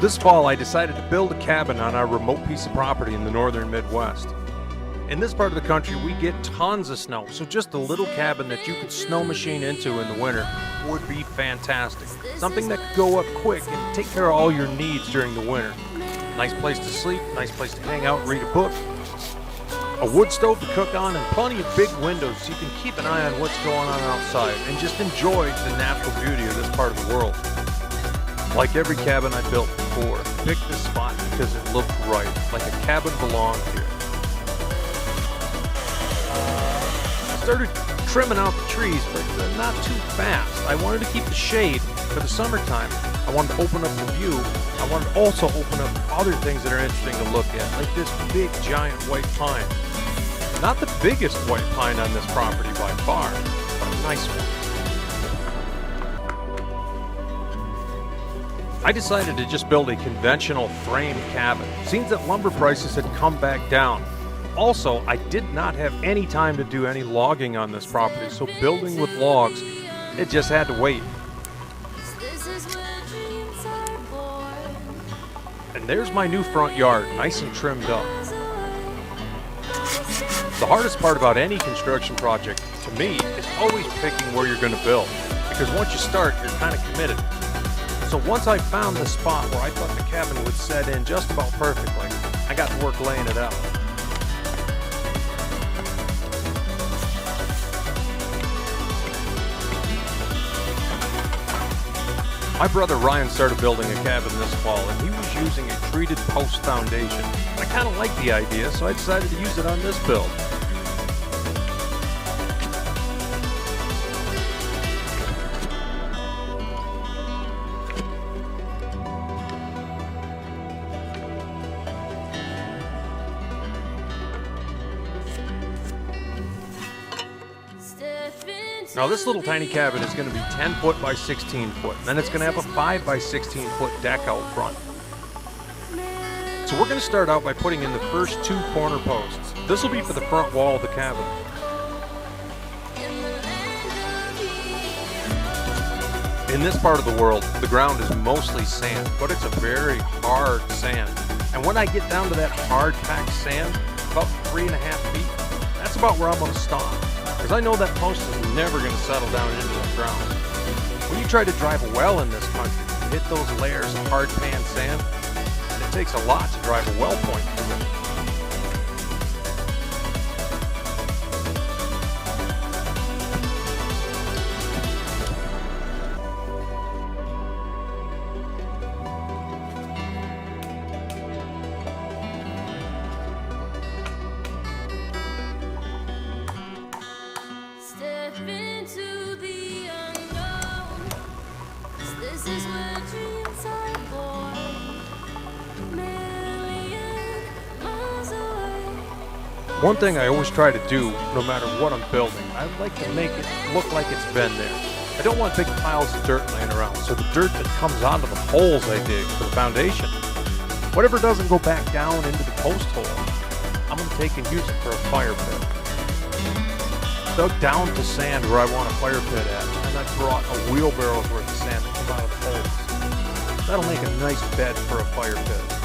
This fall, I decided to build a cabin on our remote piece of property in the northern Midwest. In this part of the country, we get tons of snow, so just a little cabin that you could snow machine into in the winter would be fantastic. Something that could go up quick and take care of all your needs during the winter. Nice place to sleep, nice place to hang out and read a book. A wood stove to cook on, and plenty of big windows so you can keep an eye on what's going on outside and just enjoy the natural beauty of this part of the world. Like every cabin I built before, I picked this spot because it looked right, like a cabin belonged here. I started trimming out the trees, but not too fast. I wanted to keep the shade for the summertime. I wanted to open up the view. I wanted to also open up other things that are interesting to look at, like this big giant white pine. Not the biggest white pine on this property by far, but a nice one. I decided to just build a conventional frame cabin. Seems that lumber prices had come back down. Also, I did not have any time to do any logging on this property, so building with logs, it just had to wait. And there's my new front yard, nice and trimmed up. The hardest part about any construction project, to me, is always picking where you're going to build, because once you start, you're kind of committed. So once I found the spot where I thought the cabin would set in just about perfectly, I got to work laying it out. My brother Ryan started building a cabin this fall, and he was using a treated post foundation. I kind of liked the idea, so I decided to use it on this build. Now this little tiny cabin is going to be 10 foot by 16 foot, and then it's going to have a 5 by 16 foot deck out front. So we're going to start out by putting in the first 2 corner posts. This will be for the front wall of the cabin. In this part of the world, the ground is mostly sand, but it's a very hard sand. And when I get down to that hard packed sand, about 3.5 feet, that's about where I'm going to stop. Because I know that post is never going to settle down into the ground. When you try to drive a well in this country, you hit those layers of hard pan sand, and it takes a lot to drive a well point through it. One thing I always try to do, no matter what I'm building, I like to make it look like it's been there. I don't want big piles of dirt laying around, so the dirt that comes out of the holes I dig for the foundation, whatever doesn't go back down into the post hole, I'm going to take and use it for a fire pit. Dug down to sand where I want a fire pit at, and I brought a wheelbarrow's worth of sand that come out of the holes. That'll make a nice bed for a fire pit.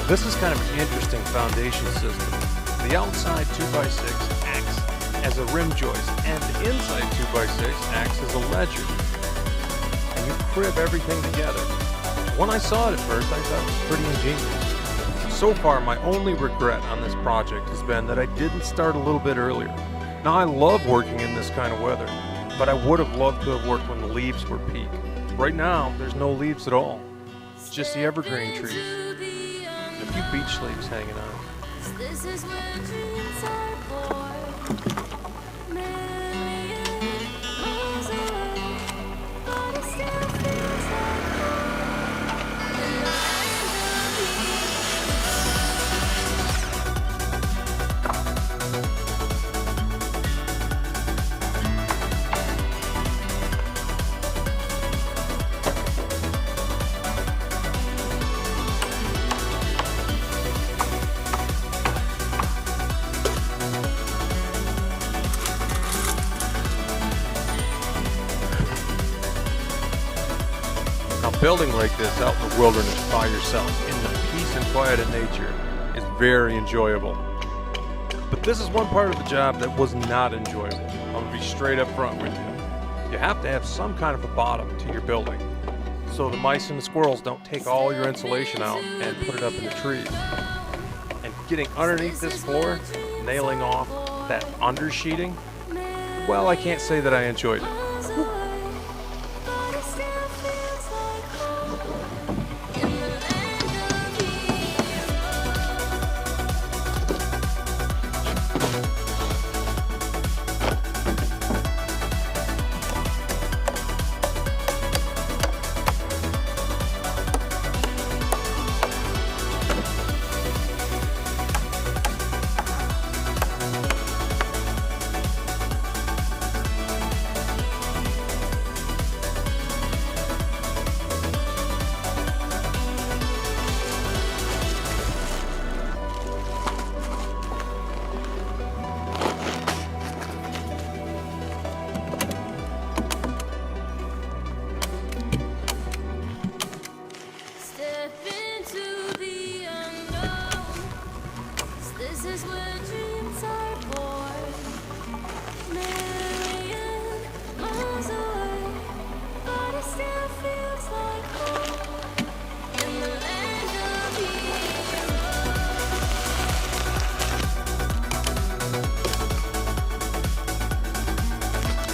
This is kind of an interesting foundation system. The outside 2x6 acts as a rim joist, and the inside 2x6 acts as a ledger. And you crib everything together. When I saw it at first, I thought it was pretty ingenious. So far, my only regret on this project has been that I didn't start a little bit earlier. Now, I love working in this kind of weather, but I would have loved to have worked when the leaves were peak. Right now, there's no leaves at all. It's just the evergreen trees and a few beech leaves hanging on. This is where dreams are born. Million miles away, but it still feels like home. In the land Building like this out in the wilderness by yourself in the peace and quiet of nature is very enjoyable. But this is one part of the job that was not enjoyable. I'm going to be straight up front with you. You have to have some kind of a bottom to your building so the mice and the squirrels don't take all your insulation out and put it up in the trees. And getting underneath this floor, nailing off that undersheeting, well, I can't say that I enjoyed it.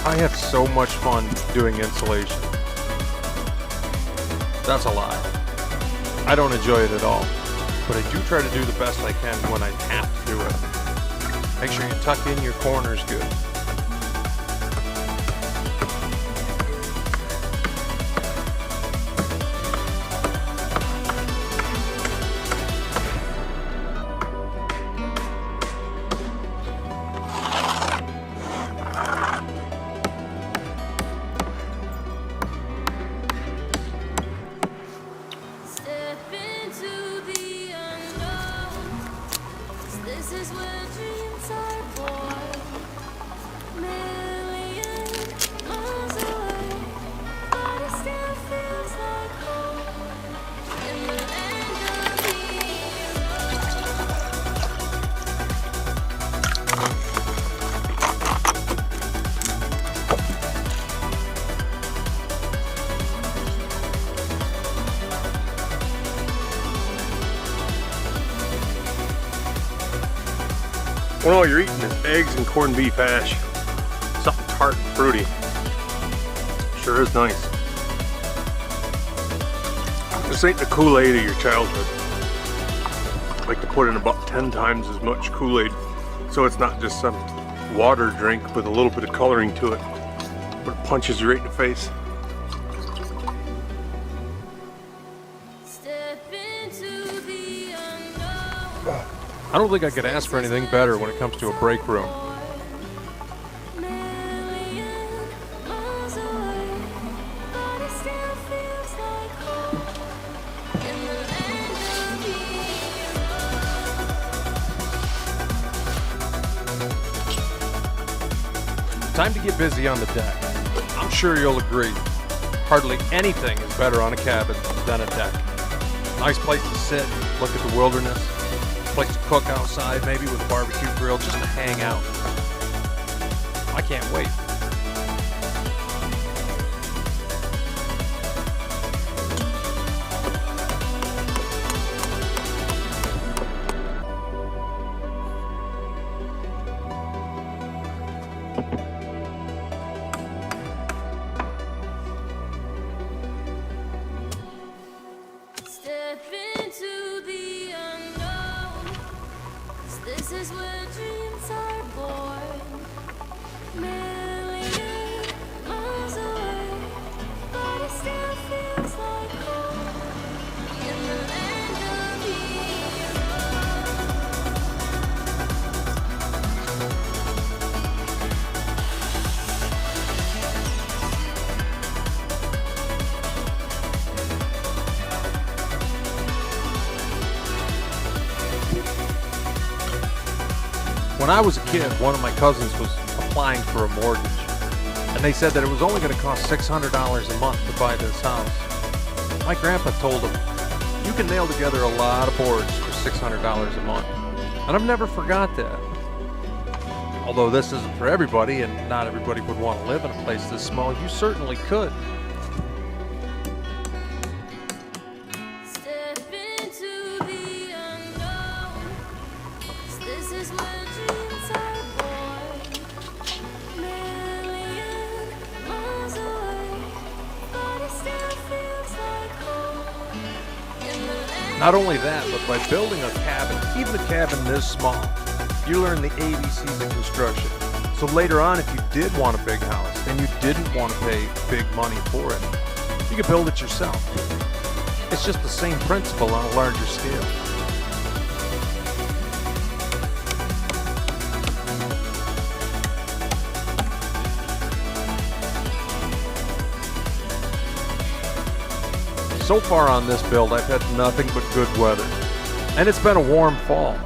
I have so much fun doing insulation. That's a lie. I don't enjoy it at all, but I do try to do the best I can when I have to do it. Make sure you tuck in your corners good. When all you're eating is eggs and corned beef hash. Something tart and fruity. Sure is nice. This ain't the Kool-Aid of your childhood. I like to put in about 10 times as much Kool-Aid so it's not just some water drink with a little bit of coloring to it, but it punches you right in the face. I don't think I could ask for anything better when it comes to a break room. Time to get busy on the deck. I'm sure you'll agree. Hardly anything is better on a cabin than a deck. Nice place to sit, look at the wilderness. Place to cook outside, maybe with a barbecue grill, just to hang out. I can't wait. This is where dreams are born. Million miles away, but it still feels like home in the land of When I was a kid, one of my cousins was applying for a mortgage, and they said that it was only going to cost $600 a month to buy this house. My grandpa told him, you can nail together a lot of boards for $600 a month. And I've never forgot that. Although this isn't for everybody, and not everybody would want to live in a place this small, you certainly could. step into the unknown. This is where dreams are born. Million miles away, but it still feels like home in the land. Not only that, but by building a cabin, even a cabin this small, you learn the ABCs of construction. So later on, if you did want a big house and you didn't want to pay big money for it, you could build it yourself. It's just the same principle on a larger scale. So far on this build, I've had nothing but good weather. And it's been a warm fall.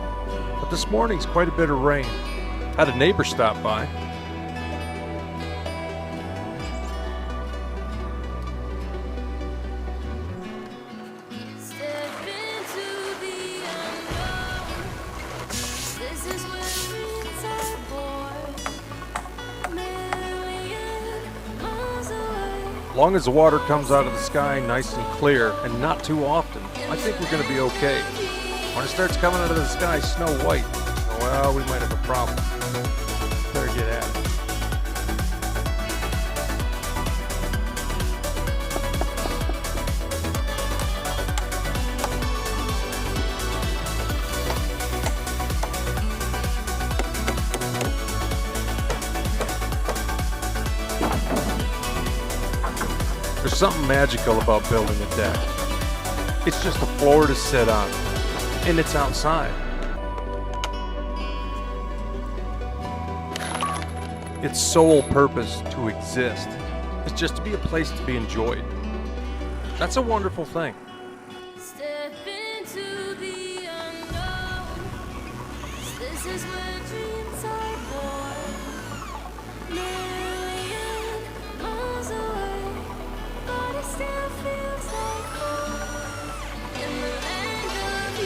But this morning's quite a bit of rain. Had a neighbor stop by. Step into the unknown. This is where dreams are born. Million miles away. Long as the water comes out of the sky nice and clear, and not too often, I think we're going to be okay. When it starts coming out of the sky snow white, well, we might have a problem. Better get at it. There's something magical about building a deck. It's just a floor to sit on, and it's outside. Its sole purpose to exist is just to be a place to be enjoyed. That's a wonderful thing. Step into the unknown. This is where dreams are born. Million miles away, but it still feels like home in the land of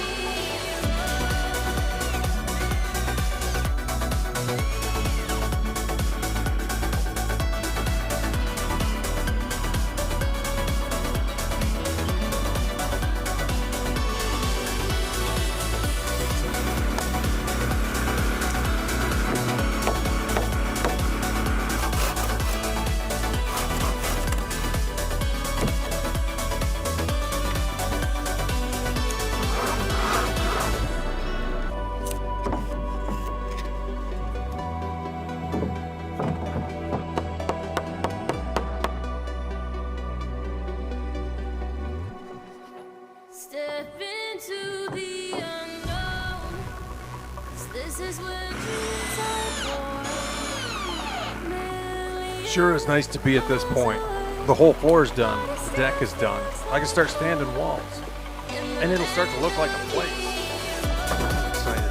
Step into the unknown. This is where dreams are born. Million Sure is nice to be at this point. The whole floor is done. The deck is done. I can start standing walls. And it'll start to look like a place. I'm excited.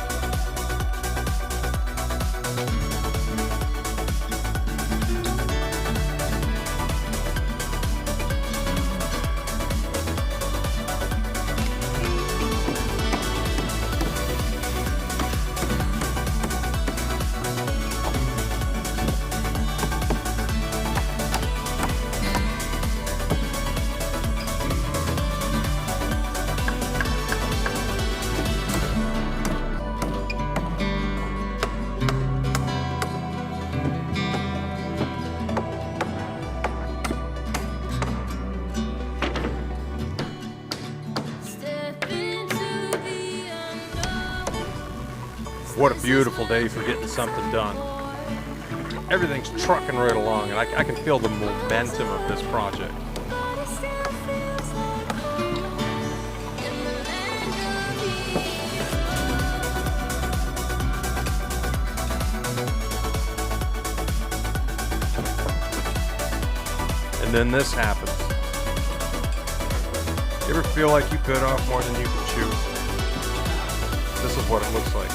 What a beautiful day for getting something done. Everything's trucking right along, and I can feel the momentum of this project. but it still feels like home in the land of And then this happens. You ever feel like you bit off more than you can chew? This is what it looks like.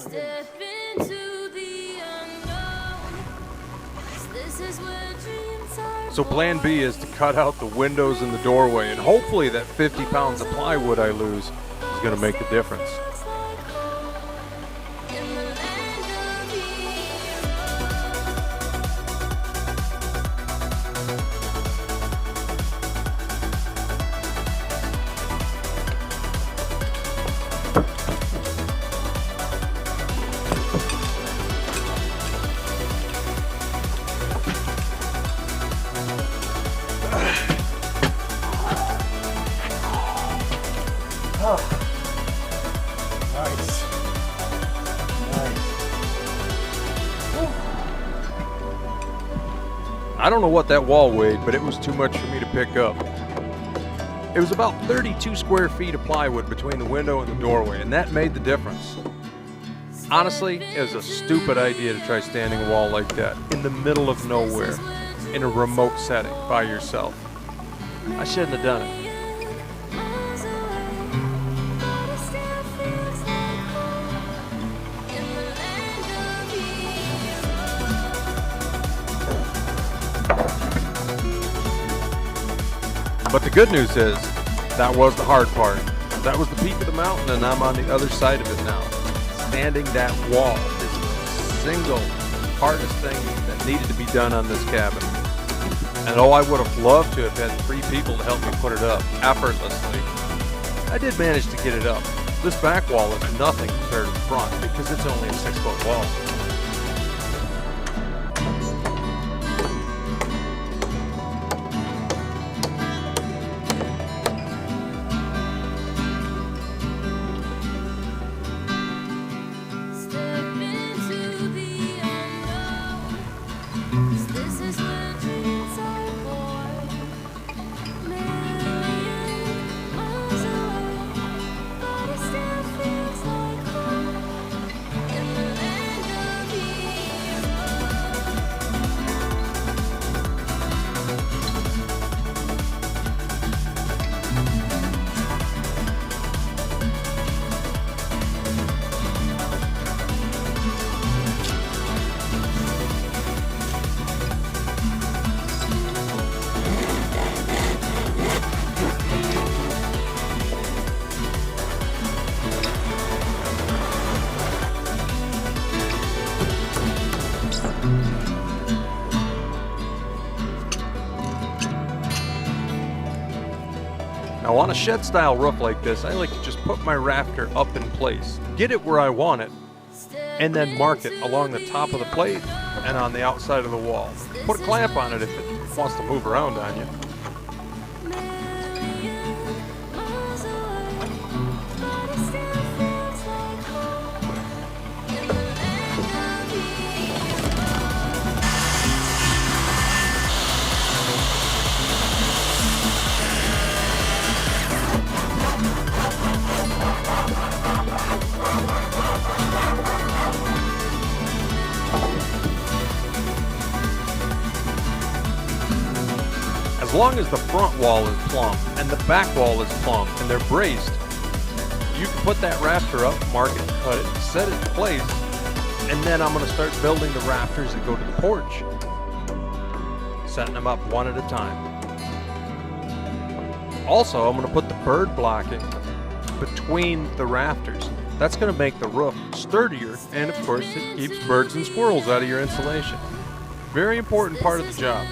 Step into the unknown. This is where dreams are So plan B is to cut out the windows and the doorway, and hopefully that 50 pounds of plywood I lose is going to make the difference. feels like home in the land I don't know what that wall weighed, but it was too much for me to pick up. It was about 32 square feet of plywood between the window and the doorway, and that made the difference. Honestly, it was a stupid idea to try standing a wall like that in the middle of nowhere, in a remote setting, by yourself. I shouldn't have done it. miles away, but it still feels like home in the land of But the good news is, that was the hard part. That was the peak of the mountain, and I'm on the other side of it now. Standing that wall is the single hardest thing that needed to be done on this cabin. And oh, I would have loved to have had 3 people to help me put it up effortlessly. I did manage to get it up. This back wall is nothing compared to the front because it's only a 6-foot wall. Step into the unknown. 'Cause this is where dreams are born. Million miles away, but it still feels like home in the land of Now on a shed style roof like this, I like to just put my rafter up in place, get it where I want it, and then mark it along the top of the plate and on the outside of the wall. Put a clamp on it if it wants to move around on you. million miles away, but it still feels like home in the land As long as the front wall is plumb and the back wall is plumb and they're braced, you can put that rafter up, mark it, cut it, set it in place, and then I'm going to start building the rafters that go to the porch. Setting them up one at a time. Also, I'm going to put the bird blocking between the rafters. That's going to make the roof sturdier, and of course, it keeps birds and squirrels out of your insulation. Very important part of the job.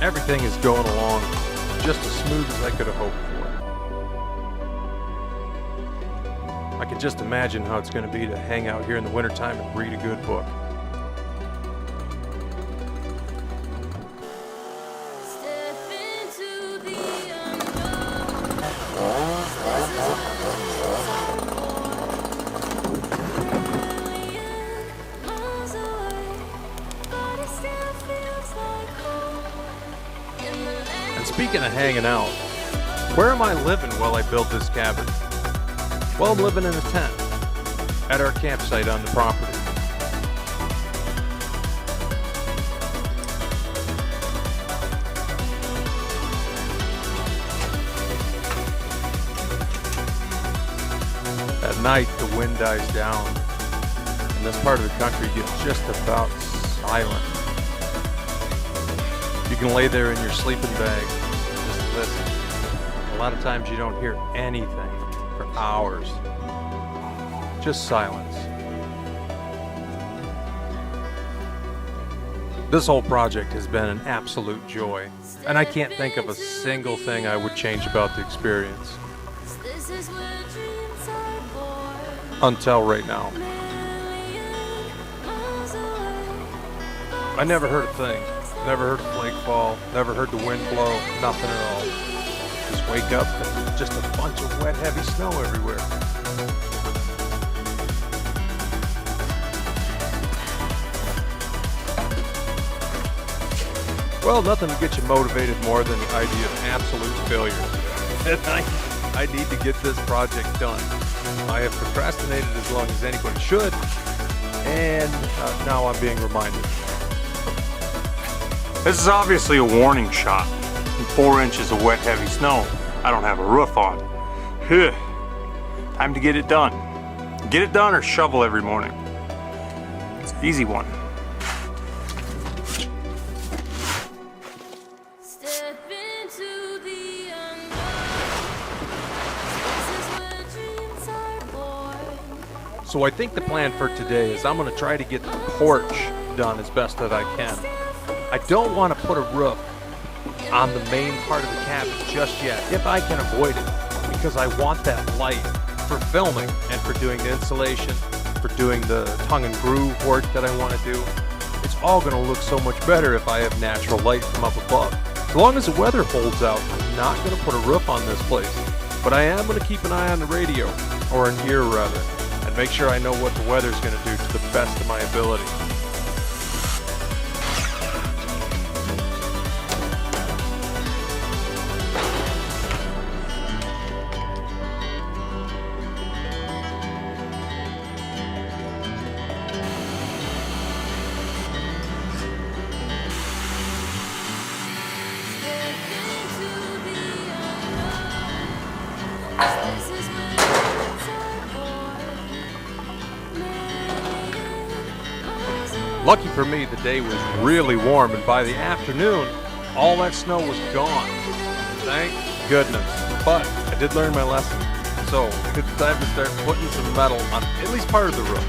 Everything is going along just as smooth as I could have hoped for. I can just imagine how it's going to be to hang out here in the wintertime and read a good book. Step into the unknown. This is million miles away, but it still feels like home. And speaking of hanging out, where am I living while I build this cabin? Well, I'm living in a tent at our campsite on the property. At night, the wind dies down, and this part of the country gets just about silent. You can lay there in your sleeping bag and just listen. A lot of times you don't hear anything for hours. Just silence. This whole project has been an absolute joy, and I can't think of a single thing I would change about the experience. This is where dreams are born. Until right now. I never heard a thing. Never heard a flake fall. Never heard the wind blow. Nothing at all. Just wake up and just a bunch of wet, heavy snow everywhere. Well, nothing to get you motivated more than the idea of absolute failure. And I need to get this project done. I have procrastinated as long as anybody should, and now I'm being reminded. This is obviously a warning shot. In 4 inches of wet, heavy snow, I don't have a roof on. Phew. Time to get it done. Get it done or shovel every morning. It's an easy one. Step into the unknown. This is where dreams are born. So I think the plan for today is I'm going to try to get the porch done as best that I can. I don't want to put a roof on the main part of the cabin just yet, if I can avoid it, because I want that light for filming and for doing the insulation, for doing the tongue and groove work that I want to do. It's all going to look so much better if I have natural light from up above. As long as the weather holds out, I'm not going to put a roof on this place, but I am going to keep an eye on the radio, or an ear rather, and make sure I know what the weather's going to do to the best of my ability. This is where dreams are born. Lucky for me, the day was really warm, and by the afternoon, all that snow was gone. Thank goodness. But I did learn my lesson, so it's time to start putting some metal on at least part of the roof.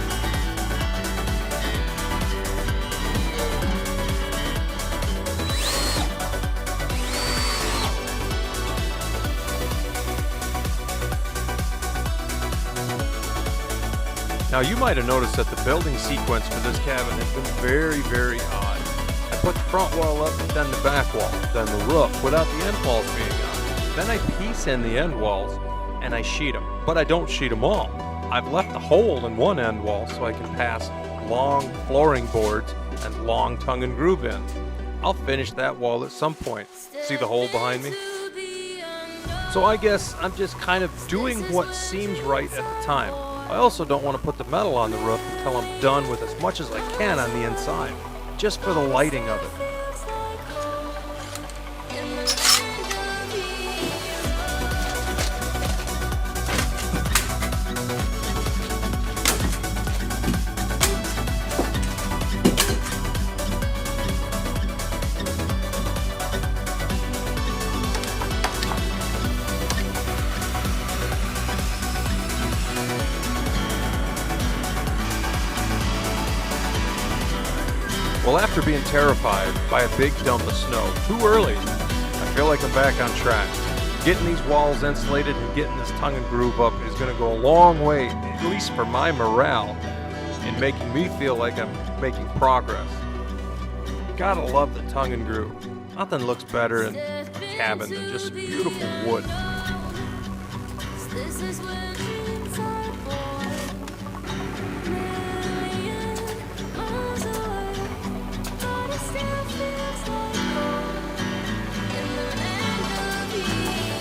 Now you might have noticed that the building sequence for this cabin has been very, very odd. I put the front wall up, then the back wall, then the roof without the end walls being on. Then I piece in the end walls and I sheet them, but I don't sheet them all. I've left a hole in one end wall so I can pass long flooring boards and long tongue and groove in. I'll finish that wall at some point. See the hole behind me? So I guess I'm just kind of doing what seems right at the time. I also don't want to put the metal on the roof until I'm done with as much as I can on the inside, just for the lighting of it. Well, after being terrified by a big dump of snow too early, I feel like I'm back on track. Getting these walls insulated and getting this tongue and groove up is going to go a long way, at least for my morale, in making me feel like I'm making progress. Gotta love the tongue and groove. Nothing looks better in a cabin than just beautiful wood. This is where dreams are born. Million miles away, but it still feels like home. In the land of Eden.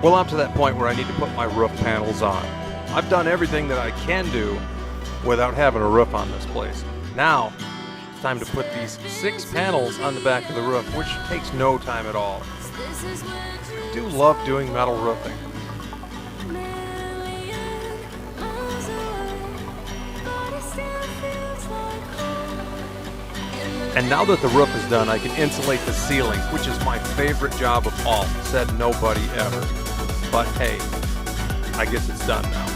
Well, I'm to that point where I need to put my roof panels on. I've done everything that I can do without having a roof on this place. Now, it's time to put these 6 panels on the back of the roof, which takes no time at all. This is where I do love doing metal roofing. million miles away, but it still feels like home. And now that the roof is done, I can insulate the ceiling, which is my favorite job of all, said nobody ever. But hey, I guess it's done now.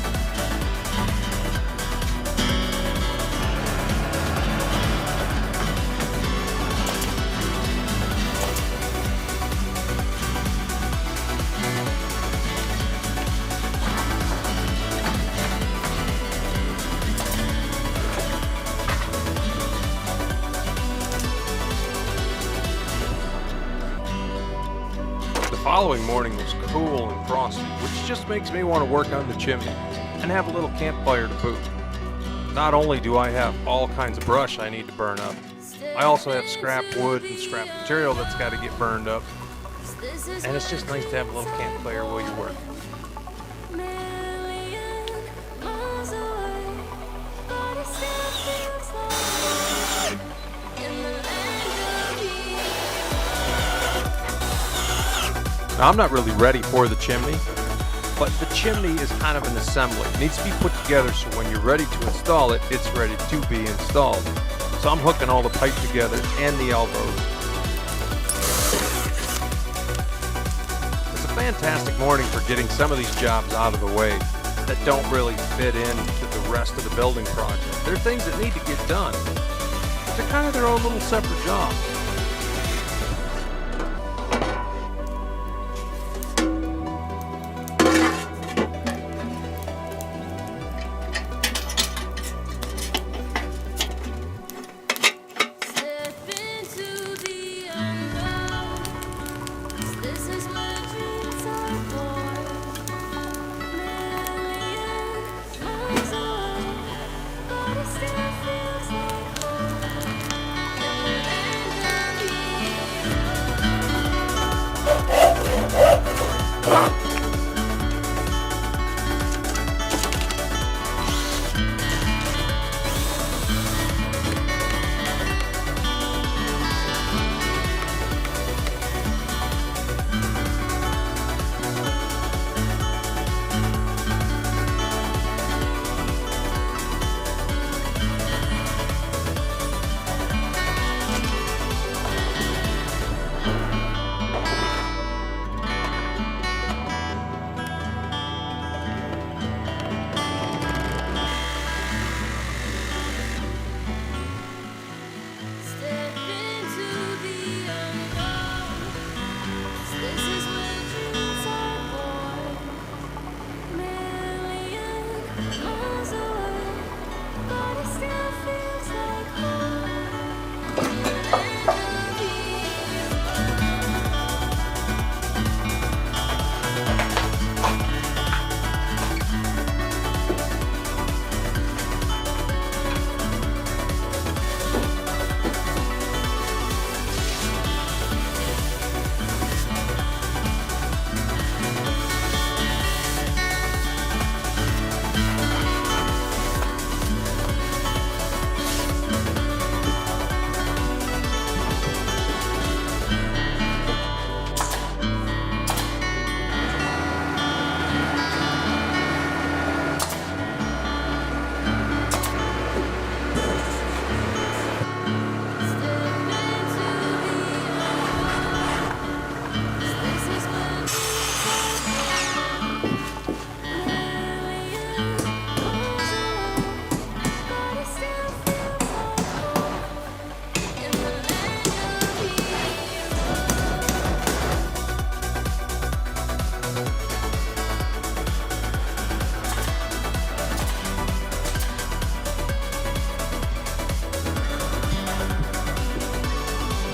The following morning was cool and frosty, which just makes me want to work on the chimney and have a little campfire to boot. Not only do I have all kinds of brush I need to burn up, I also have scrap wood and scrap material that's got to get burned up, This is and it's just nice to have a little campfire while you work. million miles away, but it still feels like home. In the land of Eden. Now, I'm not really ready for the chimney, but the chimney is kind of an assembly. It needs to be put together so when you're ready to install it, it's ready to be installed. So I'm hooking all the pipe together and the elbows. It's a fantastic morning for getting some of these jobs out of the way that don't really fit into the rest of the building project. They're things that need to get done, but they're kind of their own little separate jobs. Step into the unknown. This is where dreams are born. Million miles away, but it still feels like home. In the land of Eden.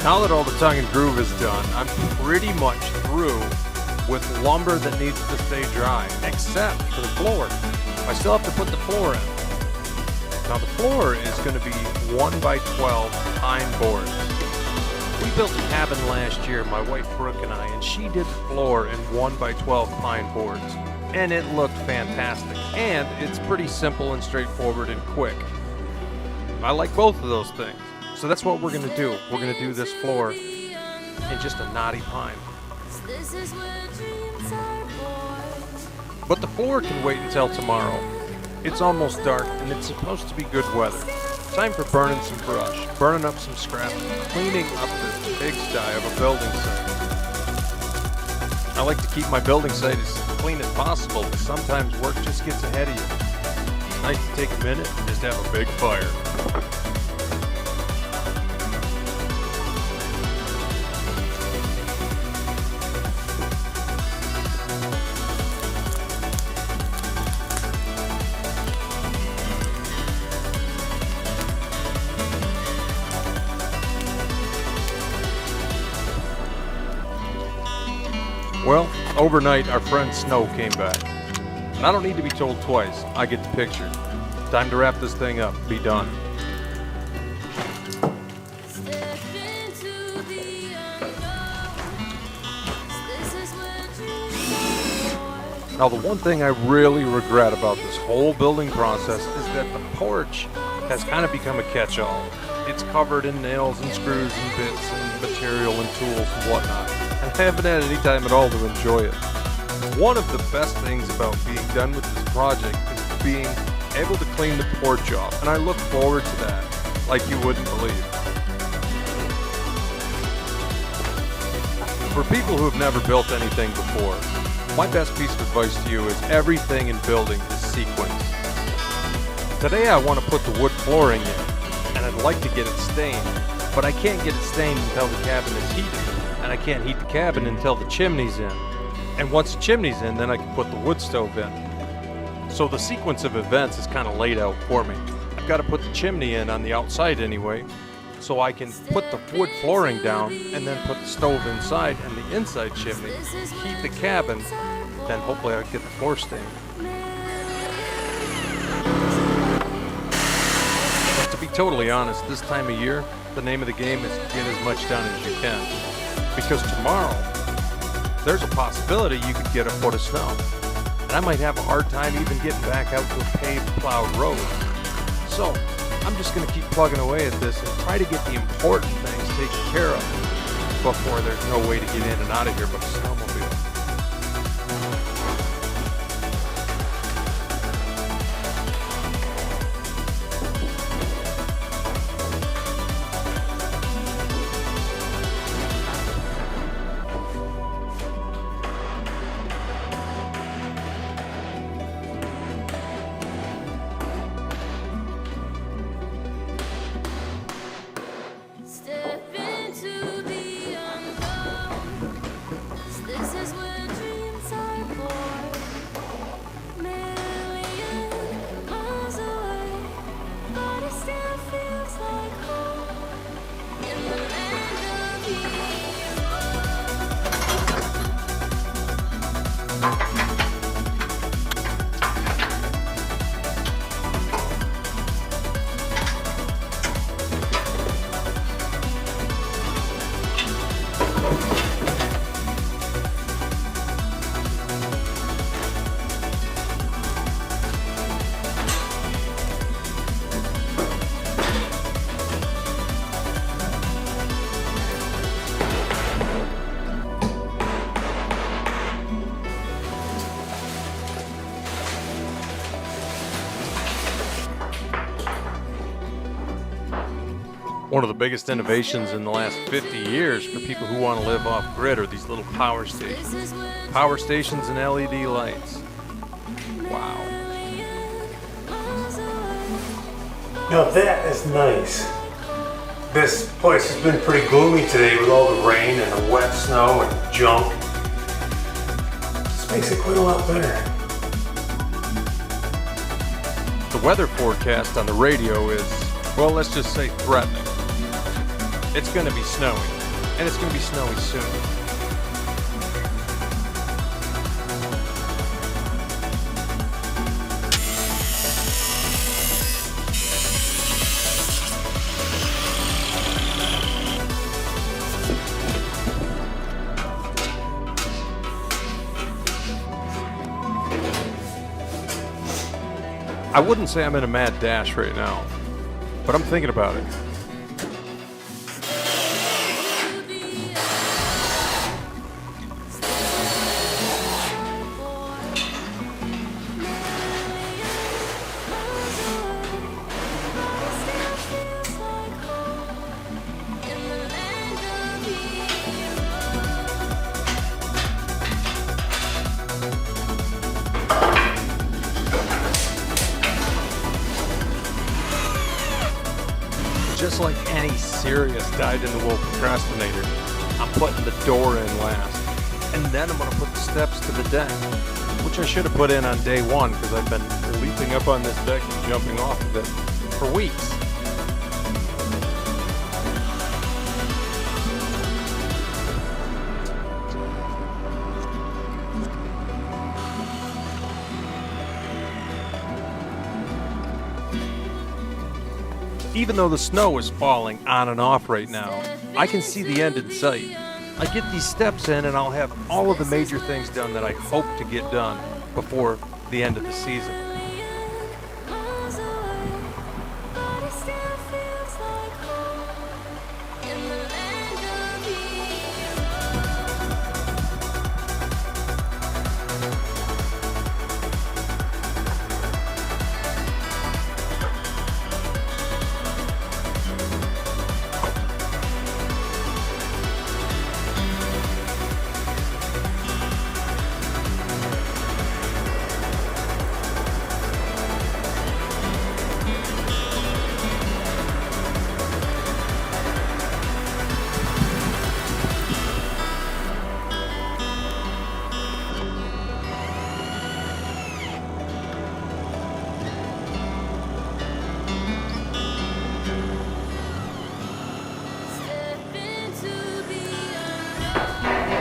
Now that all the tongue and groove is done, I'm pretty much through with lumber that needs to stay dry, except for the floor. I still have to put the floor in. Now the floor is going to be 1x12 pine boards. We built a cabin last year, my wife Brooke and I, and she did the floor in 1x12 pine boards. And it looked fantastic. And it's pretty simple and straightforward and quick. I like both of those things. So that's what we're going to do. We're going to do this floor in just a knotty pine. This is where dreams are born. But the floor can wait until tomorrow. It's almost dark and it's supposed to be good weather. Time for burning some brush, burning up some scrap, cleaning up this pigsty of a building site. I like to keep my building site as clean as possible, but sometimes work just gets ahead of you. It's nice to take a minute and just have a big fire. Well, overnight our friend Snow came back. And I don't need to be told twice. I get the picture. Time to wrap this thing up. Be done. Step into the unknown. This is where dreams are born. Now, the one thing I really regret about this whole building process is that the porch has kind of become a catch-all. It's covered in nails and screws and bits and material and tools and whatnot. And I haven't had any time at all to enjoy it. One of the best things about being done with this project is being able to clean the porch off, and I look forward to that like you wouldn't believe. For people who have never built anything before, my best piece of advice to you is everything in building is sequence. Today I want to put the wood flooring in, and I'd like to get it stained, but I can't get it stained until the cabin is heated. And I can't heat the cabin until the chimney's in. And once the chimney's in, then I can put the wood stove in. So the sequence of events is kind of laid out for me. I've got to put the chimney in on the outside anyway, so I can put the wood flooring down and then put the stove inside and the inside chimney, heat the cabin, then hopefully I can get the floor stained. But to be totally honest, this time of year, the name of the game is to get as much done as you can. Because tomorrow, there's a possibility you could get a foot of snow. And I might have a hard time even getting back out to a paved, plowed road. So, I'm just going to keep plugging away at this and try to get the important things taken care of before there's no way to get in and out of here but a snowmobile. Step into the unknown. This is where dreams are born. Million miles away, but it still feels like home. In the land of the One of the biggest innovations in the last 50 years for people who want to live off-grid are these little power stations. This is where Power stations and LED lights. Wow. miles away. Now that is nice. This place has been pretty gloomy today with all the rain and the wet snow and junk. This makes it quite a lot better. The weather forecast on the radio is, well, let's just say threatening. It's going to be snowing. and it's going to be snowy soon. I wouldn't say I'm in a mad dash right now, but I'm thinking about it. Just like any serious dyed-in-the-wool procrastinator, I'm putting the door in last. And then I'm going to put the steps to the deck, which I should have put in on day one because I've been leaping up on this deck and jumping off of it for weeks. Even though the snow is falling on and off right now, I can see the end in sight. I get these steps in and I'll have all of the major things done that I hope to get done before the end of the season. Miles away, but it still feels like home in the land of step into the unknown.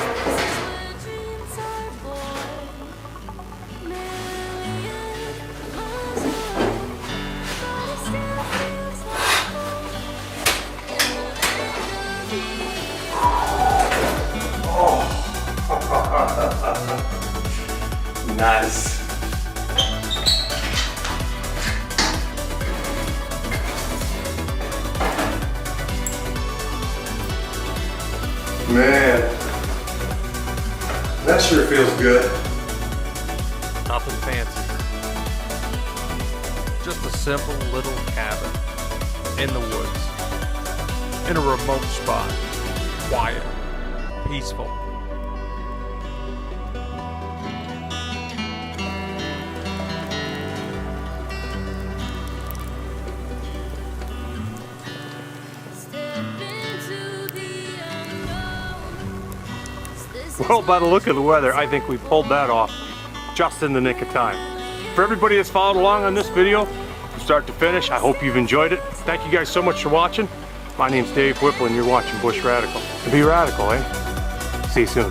This is where dreams are born. Million miles away, but it still feels like home in the land of Nice. Man, that sure feels good. Nothing fancy. Just a simple little cabin in the woods, in a remote spot, quiet, peaceful. Well, by the look of the weather, I think we pulled that off just in the nick of time. For everybody that's followed along on this video, from start to finish, I hope you've enjoyed it. Thank you guys so much for watching. My name's Dave Whipple and you're watching Bush Radical. And be radical, eh? See you soon.